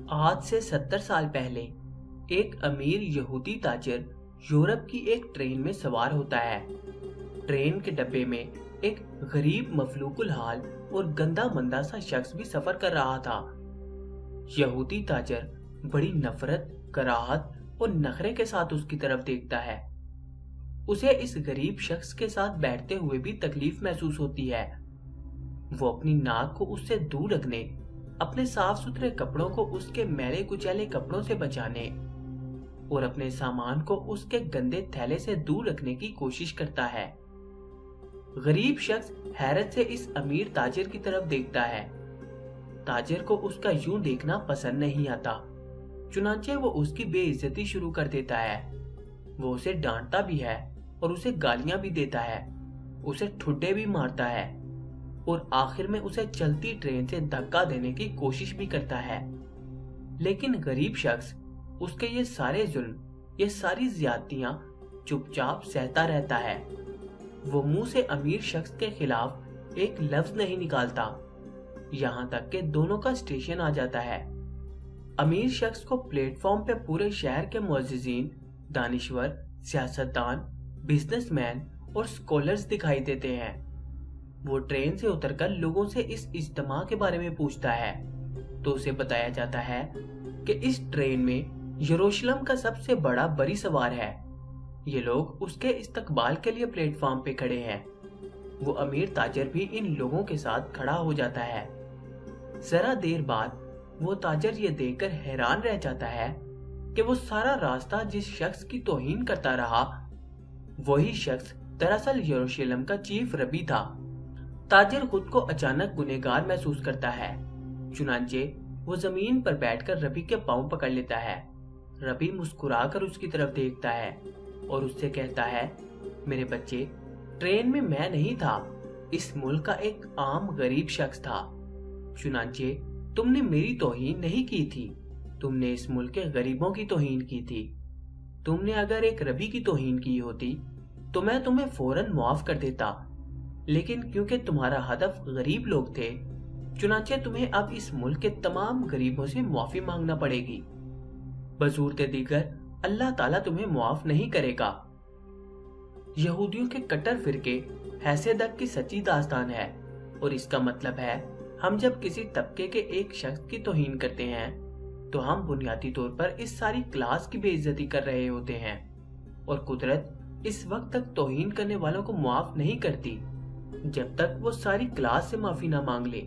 आज से 70 साल पहले एक अमीर यहूदी ताजिर यूरोप की एक ट्रेन में सवार होता है। ट्रेन के डब्बे में एक गरीब मफलूकुल हाल और गंदा मंदा सा शख्स भी सफर कर रहा था। यहूदी ताजिर बड़ी नफरत, कराहत और नखरे के साथ उसकी तरफ देखता है। उसे इस गरीब शख्स के साथ बैठते हुए भी तकलीफ महसूस होती है। वो अपनी नाक को उससे दूर रखने, अपने साफ सुथरे कपड़ों को उसके मैले कुचैले कपड़ों से बचाने और अपने सामान को उसके गंदे थैले से दूर रखने की कोशिश करता है। गरीब शख्स हैरत से इस अमीर ताजिर की तरफ देखता है। ताजिर को उसका यूं देखना पसंद नहीं आता, चुनांचे वो उसकी बेइज्जती शुरू कर देता है। वो उसे डांटता भी है और उसे गालियां भी देता है, उसे ठुड्डे भी मारता है और आखिर में उसे चलती ट्रेन से धक्का देने की कोशिश भी करता है। लेकिन गरीब शख्स उसके ये सारे जुल्म, ये सारी ज्यादतियां चुपचाप सहता रहता है। वो मुंह से अमीर शख्स के खिलाफ एक लफ्ज नहीं निकालता, यहाँ तक कि दोनों का स्टेशन आ जाता है। अमीर शख्स को प्लेटफॉर्म पे पूरे शहर के मुअज्जिजीन, दानिश्वर, सियासतदान, बिजनेसमैन और स्कॉलर्स दिखाई देते हैं। वो ट्रेन से उतरकर लोगों से इस इज्तिमा के बारे में पूछता है तो उसे बताया जाता है कि इस ट्रेन में यरूशलेम का सबसे बड़ा बरी सवार है। ये लोग उसके इस्तकबाल के लिए प्लेटफॉर्म पे खड़े हैं। वो अमीर ताजिर भी इन लोगों के साथ खड़ा हो जाता है। जरा देर बाद वो ताजिर ये देखकर हैरान रह जाता है कि वो सारा रास्ता जिस शख्स की तौहीन करता रहा, वही शख्स दरअसल यरूशलेम का चीफ रबी था। ताजिर खुद को अचानक गुनहगार महसूस करता है, चुनांचे वो जमीन पर बैठकर रबी के पांव पकड़ लेता है। रबी मुस्कुराकर उसकी तरफ देखता है और उससे कहता है, मेरे बच्चे, ट्रेन में मैं नहीं था, इस मुल्क का एक आम गरीब शख्स था। चुनांचे तुमने मेरी तौहीन नहीं की थी, तुमने इस मुल्क के गरीबों की तौहीन की थी। तुमने अगर एक रबी की तौहीन की होती तो मैं तुम्हें फौरन माफ कर देता, लेकिन क्योंकि तुम्हारा हदफ गरीब लोग थे, चुनांचे तुम्हें अब इस मुल्क के तमाम गरीबों से माफी मांगना पड़ेगी। बसूरत दीगर अल्लाह ताला तुम्हें माफ नहीं करेगा। यहूदियों के कट्टर फिरके हैसियत की सच्ची दास्तान है और इसका मतलब है हम जब किसी तबके के एक शख्स की तौहीन करते हैं तो हम बुनियादी तौर पर इस सारी क्लास की बेइज्जती कर रहे होते हैं और कुदरत इस वक्त तक तौहीन करने वालों को माफ नहीं करती जब तक वो सारी क्लास से माफी ना मांग ले।